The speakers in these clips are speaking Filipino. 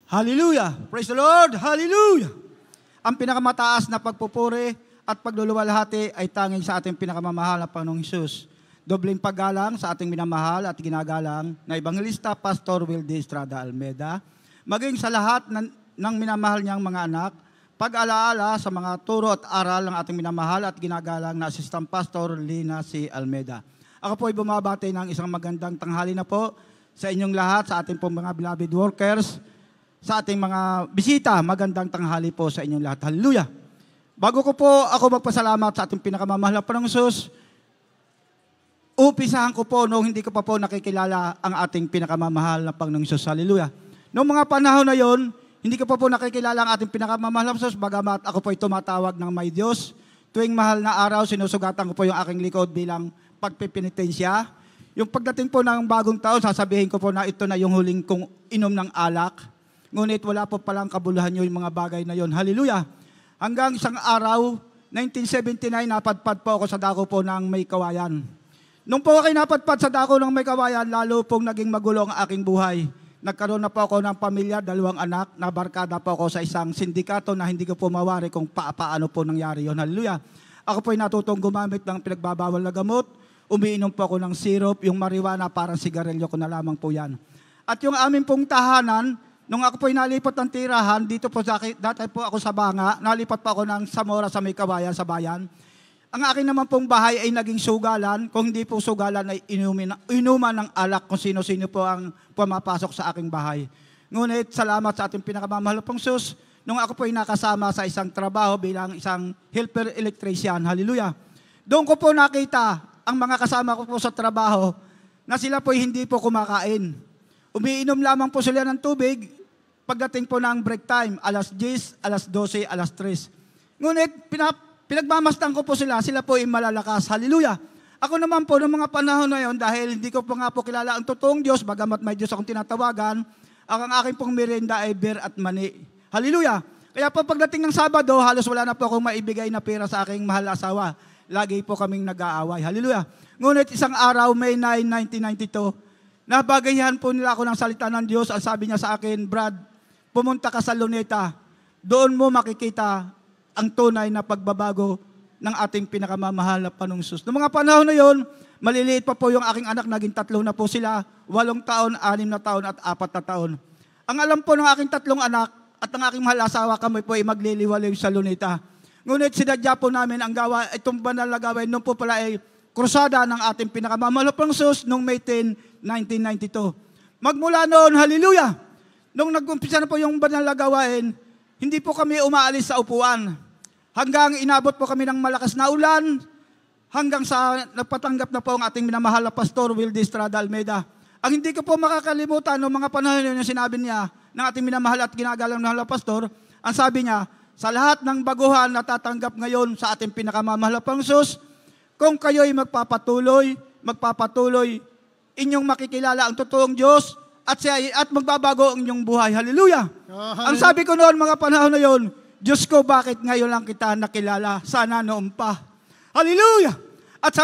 Hallelujah! Praise the Lord! Hallelujah! Ang pinakamataas na pagpupuri at pagluluwalhati ay tanging sa ating pinakamamahal na Panginoong Hesus. Dobleng paggalang sa ating minamahal at ginagalang na Evangelista Pastor Wildy Estrada Almeda, maging sa lahat ng minamahal niyang mga anak, pag-alaala sa mga turo at aral ng ating minamahal at ginagalang na Assistant Pastor Lina C. Almeda. Ako po ay bumabati ng isang magandang tanghali na po sa inyong lahat, sa ating pong mga beloved workers, sa ating mga bisita, magandang tanghali po sa inyong lahat. Hallelujah! Bago ko po ako magpasalamat sa ating pinakamamahal na Panginoong Hesus, umpisahan ko po nung hindi ko pa po nakikilala ang ating pinakamamahal na Panginoong Hesus. Hallelujah! Noong mga panahon na yon, hindi ko pa po nakikilala ang ating pinakamamahal na Hesus, bagamat ako po ay tumatawag ng may Diyos. Tuwing mahal na araw, sinusugatan ko po yung aking likod bilang pagpipinitensya. Yung pagdating po ng bagong taon, sasabihin ko po na ito na yung huling kong inom ng alak. Ngunit wala po palang kabuluhan yung mga bagay na yon. Hallelujah! Hanggang isang araw, 1979, napadpad po ako sa dako po ng May Kawayan. Nung po ako napadpad sa dako ng May Kawayan, lalo pong naging magulo ang aking buhay. Nagkaroon na po ako ng pamilya, 2 anak, nabarkada po ako sa isang sindikato na hindi ko po mawari kung paano po nangyari yon. Hallelujah! Ako po ay natutong gumamit ng pinagbabawal na gamot, umiinom po ako ng syrup, yung marijuana, parang sigarilyo ko na lamang po yan. At yung amin pong tahanan, nung ako po ay nalipat ng tirahan, dito po dati po ako sa Banga, nalipat po ako ng Zamora sa May Kawayan, sa bayan. Ang akin naman pong bahay ay naging sugalan, kung hindi po sugalan ay inuman ng alak kung sino-sino po ang pumapasok sa aking bahay. Ngunit salamat sa ating pinakamamahal pong Hesus, nung ako po ay nakasama sa isang trabaho bilang isang helper electrician. Hallelujah! Doon ko po nakita ang mga kasama ko po sa trabaho na sila po ay hindi po kumakain. Umiinom lamang po sila ng tubig pagdating po ng break time, alas 10, alas 12, alas 3. Ngunit pinagmamastan ko po sila po ay malalakas. Hallelujah! Ako naman po noong mga panahon na yon, dahil hindi ko pa nga po kilala ang totoong Diyos, bagamat may Diyos akong tinatawagan, ang aking pong merienda ay beer at mani. Hallelujah! Kaya po pagdating ng Sabado, halos wala na po akong maibigay na pera sa aking mahal na asawa. Lagi po kaming nag-aaway. Hallelujah! Ngunit isang araw, May 9, 1992, nabagayan po nila ako ng salita ng Diyos. Ang sabi niya sa akin, Brad, pumunta ka sa Luneta. Doon mo makikita ang tunay na pagbabago ng ating pinakamamahal na Panginoong Hesus. Noong mga panahon na yon, maliliit pa po yung aking anak, naging 3 na po sila, 8 taon, 6 na taon at 4 na taon. Ang alam po ng aking 3 anak at ang aking mahal asawa, kami po ay magliliwaliw sa Luneta. Ngunit sinadya po namin ang gawa, itong banal na gawain, noong po pala ay krusada ng ating pinakamamahal na Panginoong Hesus noong May 10, 1992. Magmula noon, hallelujah! Nung nag-umpisa na po yung banal na gawain, hindi po kami umaalis sa upuan. Hanggang inabot po kami ng malakas na ulan, hanggang sa nagpatanggap na po ang ating minamahal na Pastor Wildy Estrada Almeda. Ang hindi ko po makakalimutan noong mga panahon yun, yung sinabi niya ng ating minamahal at ginagalang na Pastor, ang sabi niya, sa lahat ng baguhan na tatanggap ngayon sa ating pinakamamahal na Panginoong Hesus, kung kayo'y magpapatuloy, inyong makikilala ang totoong Diyos at magbabago ang inyong buhay. Hallelujah! Ang sabi ko noon mga panahon na yon, Diyos ko, bakit ngayon lang kita nakilala? Sana noon pa. Hallelujah! At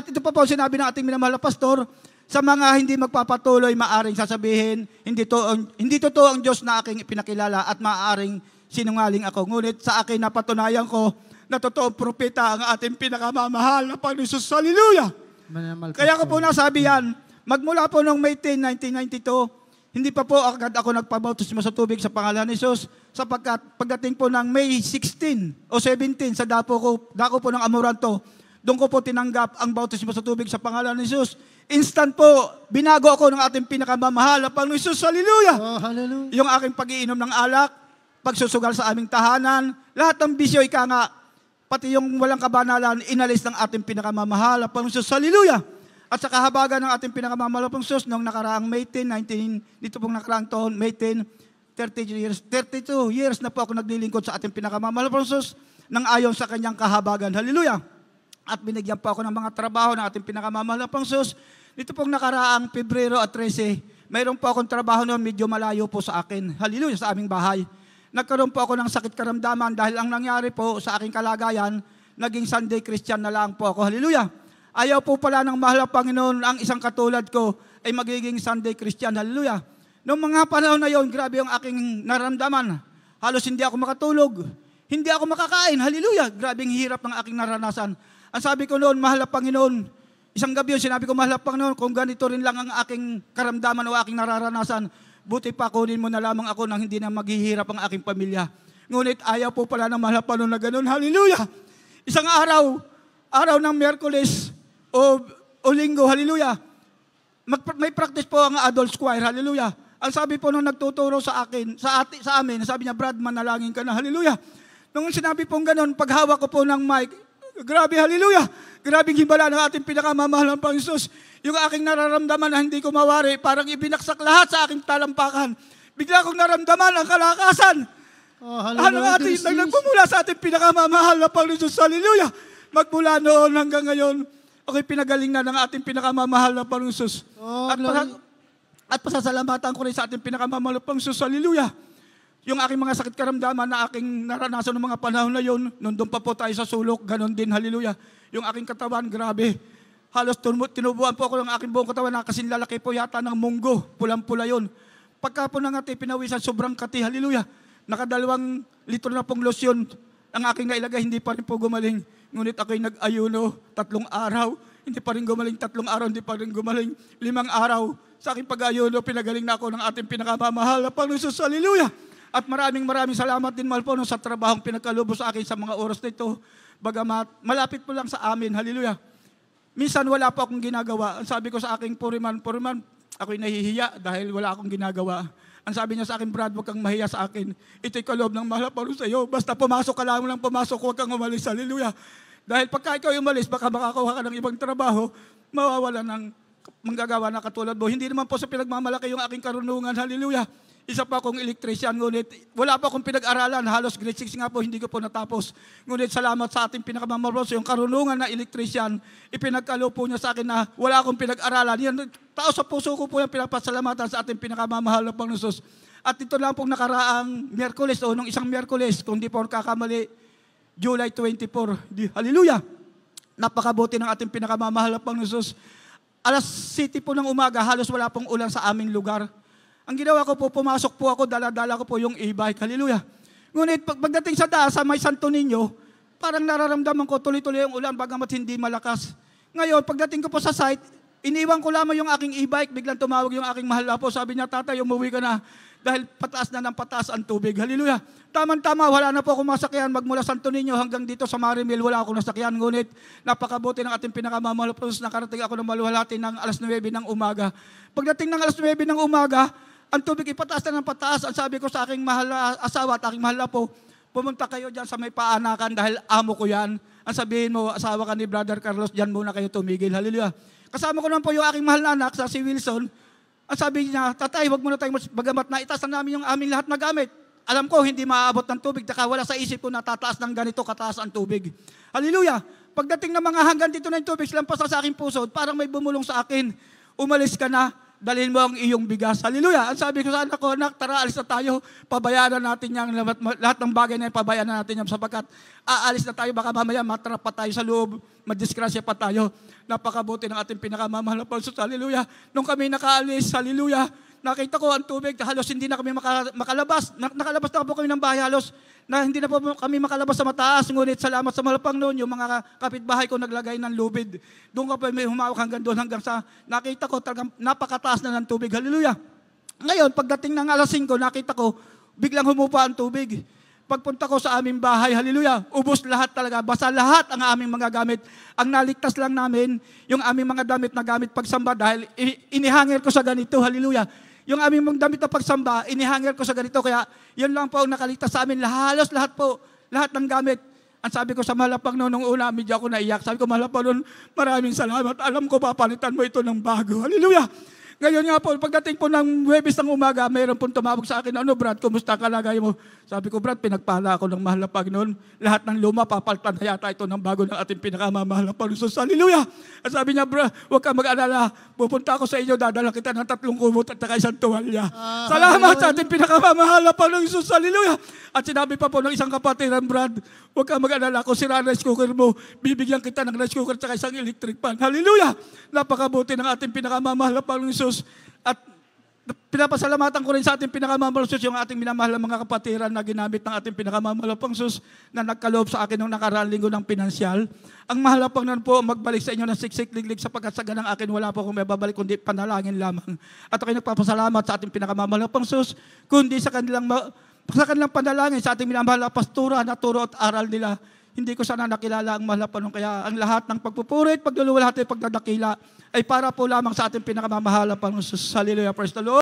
ito pa po sinabi ng ating minamahal na Pastor, sa mga hindi magpapatuloy, maaring sasabihin, hindi totoo ang Diyos na aking pinakilala at maaring sinungaling ako. Ngunit sa akin napatunayan ko na totoong propeta ang ating pinakamamahal na Panginoong Hesus. Hallelujah! Kaya ko po nasabi yan, magmula po noong May 10, 1992, hindi pa po agad ako nagpabautismo sa tubig sa pangalan ni Jesus, sapagkat pagdating po ng May 16 o 17 sa dako po ng Amoranto, doon ko po tinanggap ang bautismo sa tubig sa pangalan ni Jesus. Instant po, binago ako ng ating pinakamamahal na Panginoong Hesus. Hallelujah! Oh, hallelujah! Yung aking pag-iinom ng alak, pagsusugal sa aming tahanan, lahat ng bisyo ika nga, pati yung walang kabanalan, inalis ng ating pinakamamahal na Panginoong Hesus. Hallelujah! At sa kahabagan ng ating pinakamamahal na Panginoong Hesus, noong nakaraang May 10, dito pong nakaraang taon, May 10, 32 years na po ako naglilingkod sa ating pinakamamahal na Panginoong Hesus nang ayon sa kanyang kahabagan. Hallelujah! At binigyan po ako ng mga trabaho ng ating pinakamamahal na Panginoong Hesus. Dito pong nakaraang Pebrero at 13, mayroon po akong trabaho noon medyo malayo po sa akin. Hallelujah! Sa aming bahay. Nagkaroon po ako ng sakit karamdaman dahil ang nangyari po sa aking kalagayan, naging Sunday Christian na lang po ako. Hallelujah! Ayaw po pala ng mahal na Panginoon ang isang katulad ko ay magiging Sunday Christian. Hallelujah! Noong mga panahon na yon, grabe yung aking naramdaman. Halos hindi ako makatulog. Hindi ako makakain. Hallelujah! Grabing hirap ng aking naranasan. Ang sabi ko noon, mahal na Panginoon, isang gabi yun, sinabi ko, mahal na Panginoon, kung ganito rin lang ang aking karamdaman o aking nararanasan, buti pa kunin mo na lamang ako nang hindi na maghihirap ang aking pamilya. Ngunit ayaw po pala ng mahal na Panginoon na ganun. Hallelujah! Isang araw ng Miyerkules o Linggo, hallelujah, may practice po ang adult choir, hallelujah. Ang sabi po nung nagtuturo sa akin, sa amin, sabi niya, Brad, manalangin ka na, hallelujah. Nung sinabi pong ganun, paghawak ko po ng mic, grabe, hallelujah, grabing hibala ng ating pinakamamahal ng Panginoon. Yung aking nararamdaman na hindi ko mawari, parang ibinaksak lahat sa aking talampakan. Bigla kong naramdaman ang kalakasan. Nagmumula sa ating pinakamamahal na Panginoon, hallelujah. Magmula noon hanggang ngayon, okay, pinagaling na ng ating pinakamamahal na Panginoon. At pasasalamatan ko rin sa ating pinakamamahal na Panginoon, hallelujah. Yung aking mga sakit karamdaman na aking naranasan ng mga panahon na yun, nandun pa po tayo sa sulok, ganon din, hallelujah. Yung aking katawan, grabe. Halos tinubuan po ako ng aking buong katawan na kasing lalaki po yata ng munggo, pulang-pula yun. Pagka po nangati, pinawisan, sobrang kati, hallelujah. Nakadalawang litro na pong losyon ang aking nailagay, hindi pa rin po gumaling. Ngunit ako'y nag-ayuno 3 araw, hindi pa rin gumaling 3 araw, hindi pa rin gumaling 5 araw. Sa aking pag-ayuno, pinagaling na ako ng ating pinakamamahal na Panginoon, hallelujah. At maraming salamat din, mahal po, sa trabahong pinagkalubos sa akin sa mga oras na ito. Bagamat malapit po lang sa amin, hallelujah. Minsan wala po akong ginagawa. Ang sabi ko sa aking puriman, ako'y nahihiya dahil wala akong ginagawa. Ang sabi niya sa akin, Brad, huwag kang mahiya sa akin. Ito'y kaloob ng mahal po sa iyo. Basta pumasok ka lang pumasok, huwag kang umalis, hallelujah. Dahil pagka ikaw umalis, baka makakuha ka ng ibang trabaho, mawawala ng manggagawa na katulad mo. Hindi naman po sa pinagmamalaki yung aking karunungan, hallelujah. Isa pa akong elektrician, ngunit wala pa akong pinag-aralan. Halos grade 6 nga po, hindi ko po natapos. Ngunit salamat sa ating pinakamamaroso, yung karunungan na elektrician, ipinagkalo po niya sa akin na wala akong pinag-aralan. Yan, tao sa puso ko po yung pinapasalamatan sa ating pinakamamahal na Panginoon. At ito lang pong nakaraang Miyerkules, o nung isang Miyerkules, kung di po kakamali, July 24. Hallelujah! Napakabuti ng ating pinakamamahal na Panginoon. Alas 7 po ng umaga, halos wala pong ulan sa aming lugar. Ang ginawa ko po, pumasok po ako, dala-dala ko po yung e-bike. Hallelujah. Ngunit pagdating sa taas, sa may Santo Niño, parang nararamdaman ko tuloy-tuloy yung ulan, bagamat hindi malakas. Ngayon, pagdating ko po sa site, iniwan ko lamang yung aking e-bike, biglang tumawag yung aking mahal na po. Sabi niya, tatay, umuwi ka na dahil pataas na ng pataas ang tubig. Hallelujah. Tama-tama, wala na po akong masakyan magmula Santo Niño hanggang dito sa Marimil, wala akong nasakyan. Ngunit napakabuti ng ating pinakamamahal po, nakarating ako ng maluwalhati ng alas 9 ng umaga. Pagdating ng alas 9 ng umaga, ang tubig ipataas na ng pataas. Ang sabi ko sa aking mahal na asawa at aking mahal na po, pumunta kayo dyan sa may paanakan dahil amo ko yan. Ang sabihin mo, asawa ka ni Brother Carlos, dyan muna kayo tumigil. Hallelujah. Kasama ko naman po yung aking mahal na anak, sa si Wilson. Ang sabi niya, tatay, wag muna tayong bagamat na itaas na namin yung aming lahat na gamit. Alam ko, hindi maaabot ng tubig. Taka wala sa isip ko na tataas ng ganito, kataas ang tubig. Hallelujah. Pagdating ng mga hanggan dito na yung tubig, lampas na sa aking puso, parang may bumulong sa akin. Umalis ka na. Dalhin mo ang iyong bigas. Hallelujah. Ang sabi ko sa anak ko, anak, tara, alis na tayo. Pabayaran natin yan. Lahat ng bagay na yan, pabayaran natin yan. Sapagkat aalis na tayo, baka mamaya matrap pa tayo sa loob. Madisgrasya pa tayo. Napakabuti ng ating pinakamamahal na Panginoon. Hallelujah. Nung kami nakaalis, hallelujah, nakita ko ang tubig. Halos hindi na kami makalabas. Nakalabas na po kami ng bahay halos na hindi na po kami makalabas sa mataas. Ngunit salamat sa malapang noon, yung mga kapitbahay ko naglagay ng lubid. Doon ka pa may humawak hanggang doon, hanggang sa nakita ko talagang napakataas na ng tubig. Hallelujah. Ngayon, pagdating ng alas 5, nakita ko, biglang humupa ang tubig. Pagpunta ko sa aming bahay, hallelujah, ubos lahat talaga, basa lahat ang aming mga gamit. Ang naligtas lang namin, yung aming mga damit na gamit pagsamba dahil inihangir ko sa ganito, hallelujah. Yung aming mga damit na pagsamba, inihangir ko sa ganito, kaya yun lang po ang nakaligtas sa amin. Halos lahat po, lahat ng gamit. Ang sabi ko sa malapang noon, nung una, medyo ako naiyak. Sabi ko, malapang noon, maraming salamat. Alam ko, papalitan mo ito ng bago. Hallelujah! Ngayon nga po, pagdating po ng Huwebes ng umaga, mayroon pong tumawag sa akin, ano Brad, kumusta ka lagay mo? Sabi ko, Brad, pinagpala ako ng mahal na Panginoon. Lahat ng luma, papalitan na yata ito ng bago ng ating pinakamamahal na Panginoon. Hallelujah! At sabi niya, Brad, huwag ka mag-alala. Pupunta ako sa inyo, dadala kita ng 3 kumot at isang tuwalya. Salamat sa ating pinakamamahal na Panginoon. Hallelujah! At sinabi pa po ng isang kapatiran, Brad, huwag ka mag-alala. Kung sira ang rice cooker mo, bibigyan kita ng rice cooker at isang electric pan. Hallelujah! Napakabuti ng ating pinakamamahal na Panginoon. At Pinapasalamatan ko rin sa ating pinakamamahal na Diyos, yung ating minamahal na mga kapatiran na ginamit ng ating pinakamamahal na Diyos na nagkaloob sa akin nung nakaraang linggo ng pinansyal. Ang mahal na Panginoon po, magbalik sa inyo ng siksik-liglig sapagkat sa ganang akin wala po kung may babalik kundi panalangin lamang. At ako'y nagpapasalamat sa ating pinakamamahal na Diyos, kundi sa kanilang panalangin sa ating minamahal na pastura na turo at aral nila. Hindi ko sana nakilala ang mahal na Panginoon, kaya ang lahat ng pagpupuri at pagduluwalhati at pagdadakila ay para po lamang sa ating pinakamamahal na Panginoon. Hallelujah, praise the Lord.